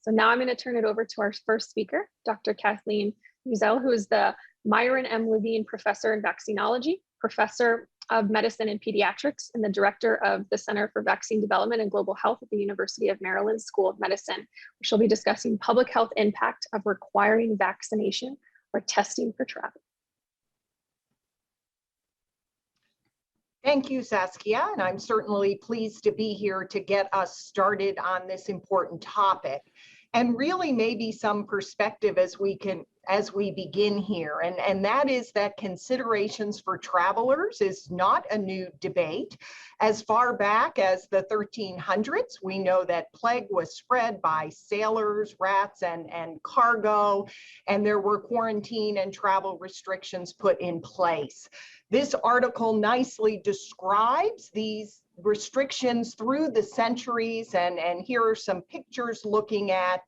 So now I'm going to turn it over to our first speaker, Dr. Kathleen Muzel, who is the Myron M. Levine Professor in Vaccinology, Professor of Medicine and Pediatrics, and the Director of the Center for Vaccine Development and Global Health at the University of Maryland School of Medicine. She'll be discussing public health impact of requiring vaccination or testing for travel. Thank you, Saskia, and I'm certainly pleased to be here to get us started on this important topic, and really maybe some perspective as we begin here, and that is that considerations for travelers is not a new debate. As far back as the 1300s, we know that plague was spread by sailors, rats, and cargo, and there were quarantine and travel restrictions put in place. This article nicely describes these restrictions through the centuries, and here are some pictures looking at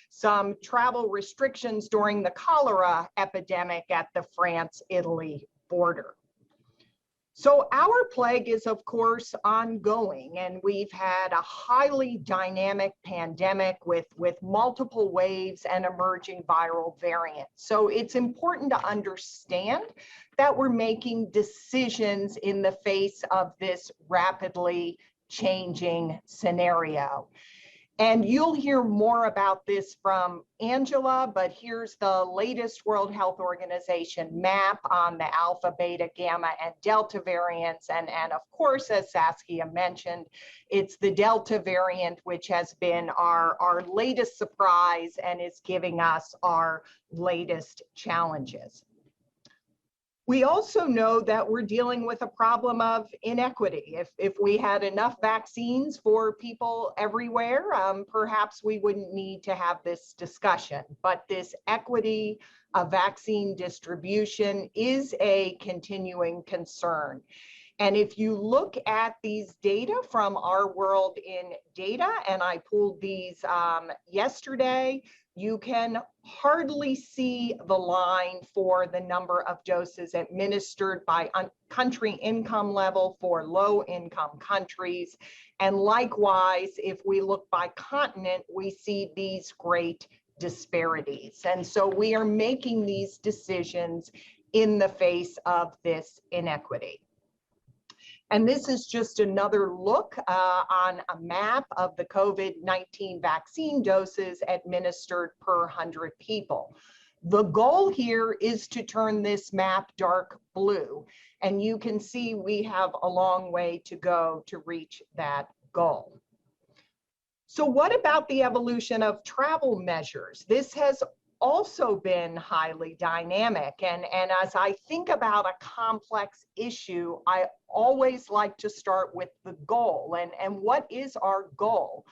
some travel restrictions during the cholera epidemic at the France-Italy border. So our plague is, of course, ongoing, and we've had a highly dynamic pandemic with multiple waves and emerging viral variants. So it's important to understand that we're making decisions in the face of this rapidly changing scenario. And you'll hear more about this from Angela, but here's the latest World Health Organization map on the alpha, beta, gamma, and delta variants. And of course, as Saskia mentioned, it's the delta variant, which has been our latest surprise and is giving us our latest challenges. We also know that we're dealing with a problem of inequity. If we had enough vaccines for people everywhere, perhaps we wouldn't need to have this discussion. But this equity of vaccine distribution is a continuing concern. And if you look at these data from our World in Data, and I pulled these yesterday, you can hardly see the line for the number of doses administered by country income level for low income countries. And likewise, if we look by continent, we see these great disparities. And so we are making these decisions in the face of this inequity. And this is just another look on a map of the COVID-19 vaccine doses administered per 100 people. The goal here is to turn this map dark blue, and you can see we have a long way to go to reach that goal. So what about the evolution of travel measures? This has also been highly dynamic. And as I think about a complex issue, I always like to start with the goal. And what is our goal?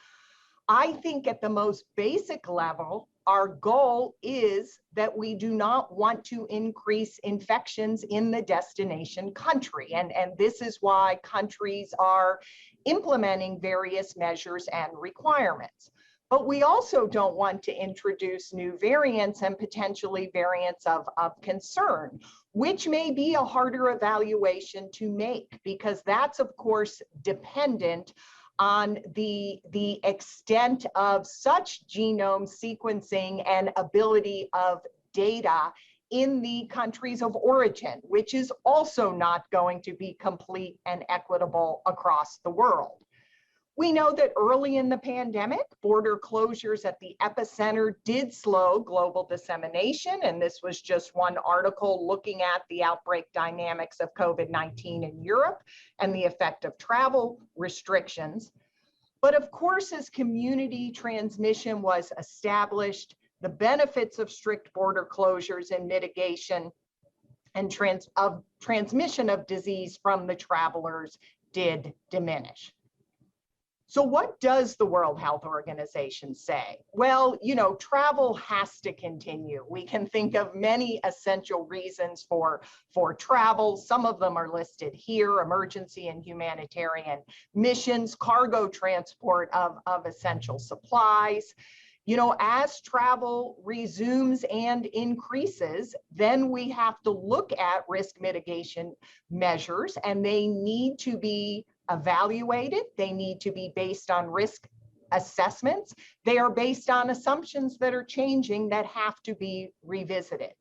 I think at the most basic level, our goal is that we do not want to increase infections in the destination country. And this is why countries are implementing various measures and requirements. But we also don't want to introduce new variants and potentially variants of concern, which may be a harder evaluation to make, because that's, of course, dependent on the extent of such genome sequencing and ability of data in the countries of origin, which is also not going to be complete and equitable across the world. We know that early in the pandemic, border closures at the epicenter did slow global dissemination, and this was just one article looking at the outbreak dynamics of COVID-19 in Europe and the effect of travel restrictions. But of course, as community transmission was established, the benefits of strict border closures and mitigation and transmission of disease from the travelers did diminish. So what does the World Health Organization say? Well, you know, travel has to continue. We can think of many essential reasons for travel. Some of them are listed here: emergency and humanitarian missions, cargo transport of essential supplies. You know, as travel resumes and increases, then we have to look at risk mitigation measures, and they need to be evaluated. They need to be based on risk assessments. They are based on assumptions that are changing that have to be revisited.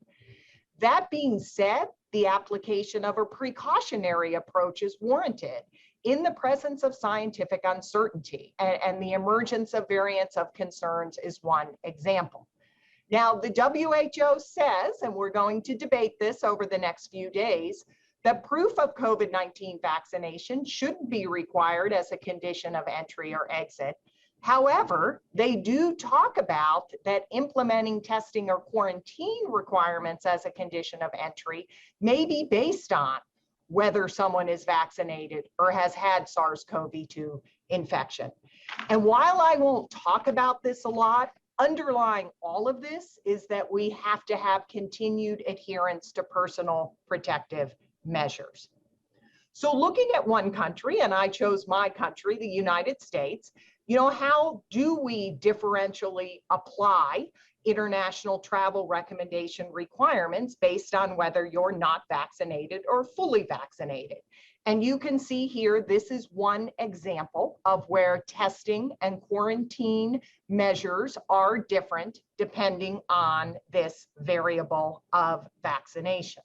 That being said, the application of a precautionary approach is warranted in the presence of scientific uncertainty, and the emergence of variants of concerns is one example. Now, the WHO says, and we're going to debate this over the next few days, that proof of COVID-19 vaccination shouldn't be required as a condition of entry or exit. However, they do talk about that implementing testing or quarantine requirements as a condition of entry may be based on whether someone is vaccinated or has had SARS-CoV-2 infection. And while I won't talk about this a lot, underlying all of this is that we have to have continued adherence to personal protective measures. So looking at one country, and I chose my country, the United States, how do we differentially apply international travel recommendation requirements based on whether you're not vaccinated or fully vaccinated? And you can see here, this is one example of where testing and quarantine measures are different depending on this variable of vaccination.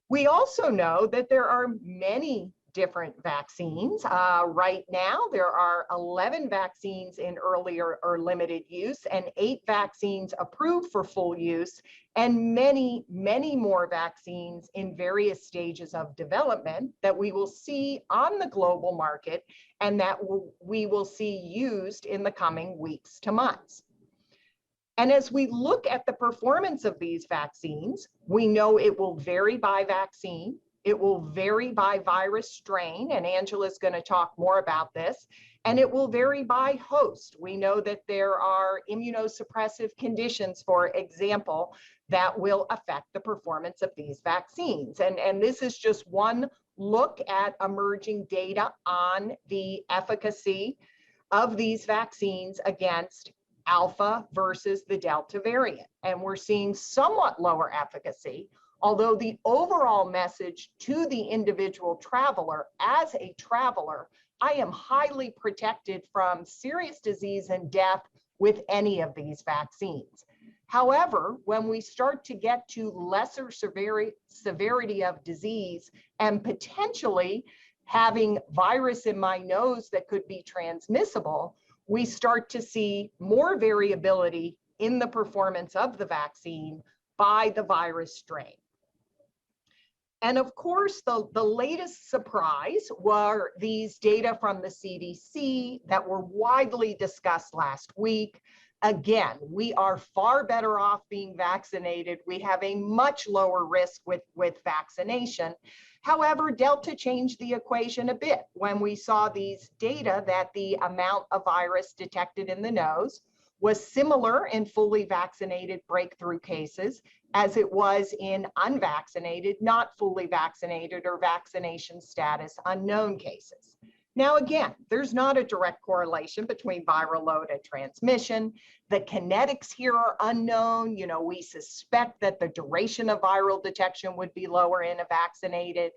We also know that there are many different vaccines. Right now, there are 11 vaccines in early or limited use and 8 vaccines approved for full use, and many, many more vaccines in various stages of development that we will see on the global market and that we will see used in the coming weeks to months. And as we look at the performance of these vaccines, we know it will vary by vaccine. It will vary by virus strain, and Angela's going to talk more about this, and it will vary by host. We know that there are immunosuppressive conditions, for example, that will affect the performance of these vaccines. And this is just one look at emerging data on the efficacy of these vaccines against Alpha versus the Delta variant. And we're seeing somewhat lower efficacy, although the overall message to the individual traveler, as a traveler, I am highly protected from serious disease and death with any of these vaccines. However, when we start to get to lesser severity of disease and potentially having virus in my nose that could be transmissible, we start to see more variability in the performance of the vaccine by the virus strain. And of course, the latest surprise were these data from the CDC that were widely discussed last week. Again, we are far better off being vaccinated. We have a much lower risk with vaccination. However, Delta changed the equation a bit when we saw these data that the amount of virus detected in the nose was similar in fully vaccinated breakthrough cases as it was in unvaccinated, not fully vaccinated, or vaccination status unknown cases. Now, again, there's not a direct correlation between viral load and transmission. The kinetics here are unknown. We suspect that the duration of viral detection would be lower in a vaccinated.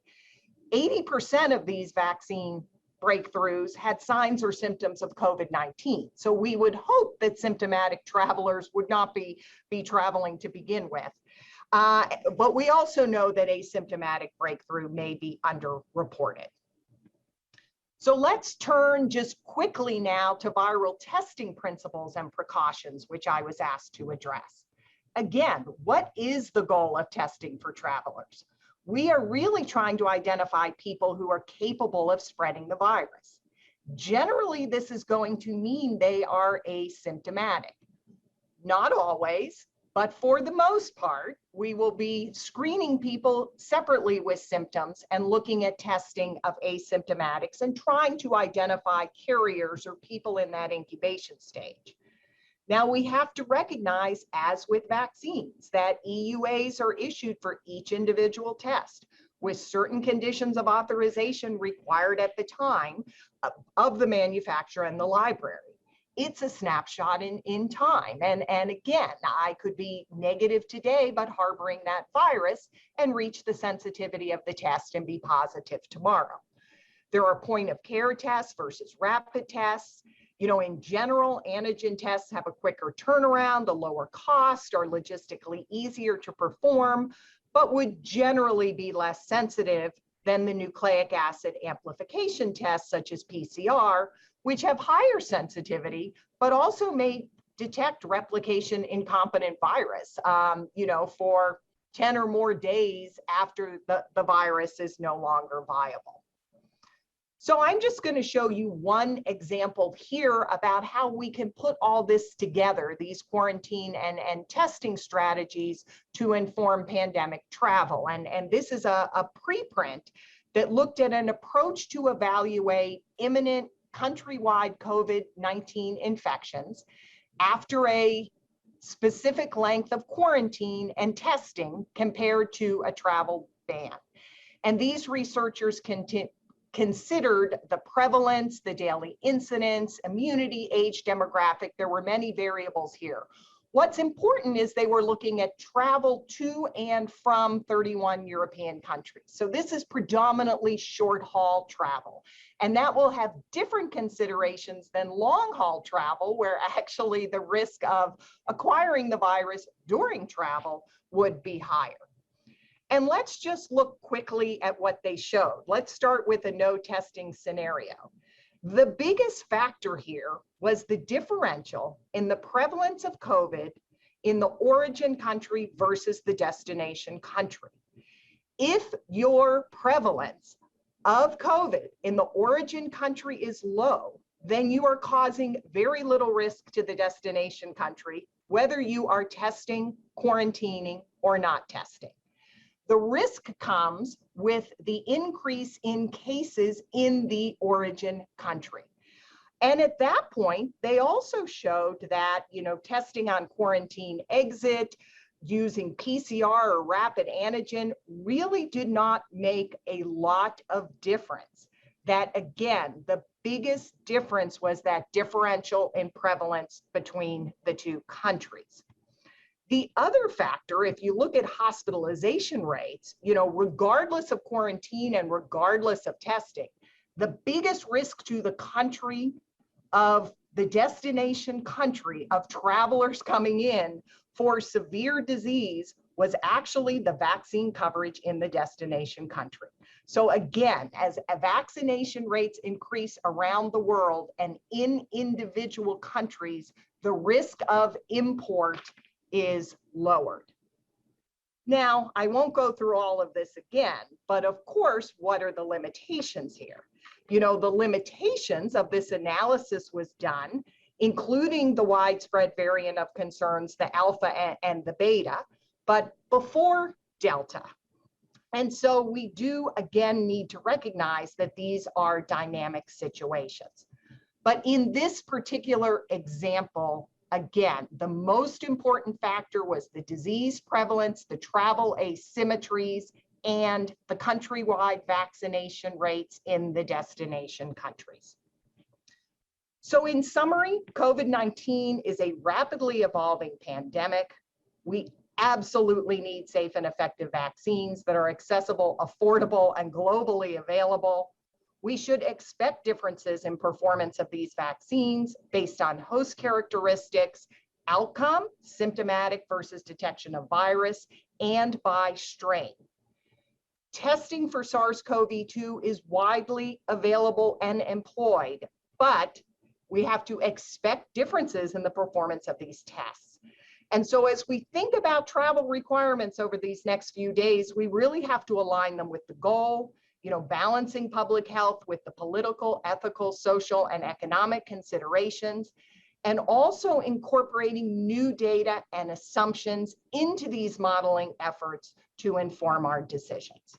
80% of these vaccine breakthroughs had signs or symptoms of COVID-19. So we would hope that symptomatic travelers would not be traveling to begin with. But we also know that asymptomatic breakthrough may be underreported. So let's turn just quickly now to viral testing principles and precautions, which I was asked to address. Again, what is the goal of testing for travelers? We are really trying to identify people who are capable of spreading the virus. Generally, this is going to mean they are asymptomatic. Not always, but for the most part, we will be screening people separately with symptoms and looking at testing of asymptomatics and trying to identify carriers or people in that incubation stage. Now, we have to recognize, as with vaccines, that EUAs are issued for each individual test with certain conditions of authorization required at the time of the manufacturer and the library. It's a snapshot in time. And again, I could be negative today, but harboring that virus and reach the sensitivity of the test and be positive tomorrow. There are point of care tests versus rapid tests. In general, antigen tests have a quicker turnaround, a lower cost, are logistically easier to perform, but would generally be less sensitive than the nucleic acid amplification tests, such as PCR, which have higher sensitivity, but also may detect replication incompetent virus, for 10 or more days after the virus is no longer viable. So I'm just going to show you one example here about how we can put all this together, these quarantine and testing strategies to inform pandemic travel. And this is a preprint that looked at an approach to evaluate imminent countrywide COVID-19 infections after a specific length of quarantine and testing compared to a travel ban. And these researchers considered the prevalence, the daily incidence, immunity, age, demographic. There were many variables here. What's important is they were looking at travel to and from 31 European countries. So this is predominantly short haul travel. And that will have different considerations than long haul travel, where actually the risk of acquiring the virus during travel would be higher. And let's just look quickly at what they showed. Let's start with a no testing scenario. The biggest factor here was the differential in the prevalence of COVID in the origin country versus the destination country. If your prevalence of COVID in the origin country is low, then you are causing very little risk to the destination country, whether you are testing, quarantining, or not testing. The risk comes with the increase in cases in the origin country. And at that point, they also showed that, testing on quarantine exit, using PCR or rapid antigen really did not make a lot of difference. That again, the biggest difference was that differential in prevalence between the two countries. The other factor, if you look at hospitalization rates, regardless of quarantine and regardless of testing, the biggest risk to the country of the destination country of travelers coming in for severe disease was actually the vaccine coverage in the destination country. So again, as vaccination rates increase around the world and in individual countries, the risk of import is lowered. Now, I won't go through all of this again, but of course, what are the limitations here? The limitations of this analysis was done, including the widespread variant of concerns, the alpha and the beta, but before Delta. And so we do again need to recognize that these are dynamic situations. But in this particular example, again, the most important factor was the disease prevalence, the travel asymmetries, and the countrywide vaccination rates in the destination countries. So in summary, COVID-19 is a rapidly evolving pandemic. We absolutely need safe and effective vaccines that are accessible, affordable, and globally available. We should expect differences in performance of these vaccines based on host characteristics, outcome, symptomatic versus detection of virus, and by strain. Testing for SARS-CoV-2 is widely available and employed, but we have to expect differences in the performance of these tests. And so as we think about travel requirements over these next few days, we really have to align them with the goal, balancing public health with the political, ethical, social, and economic considerations, and also incorporating new data and assumptions into these modeling efforts to inform our decisions.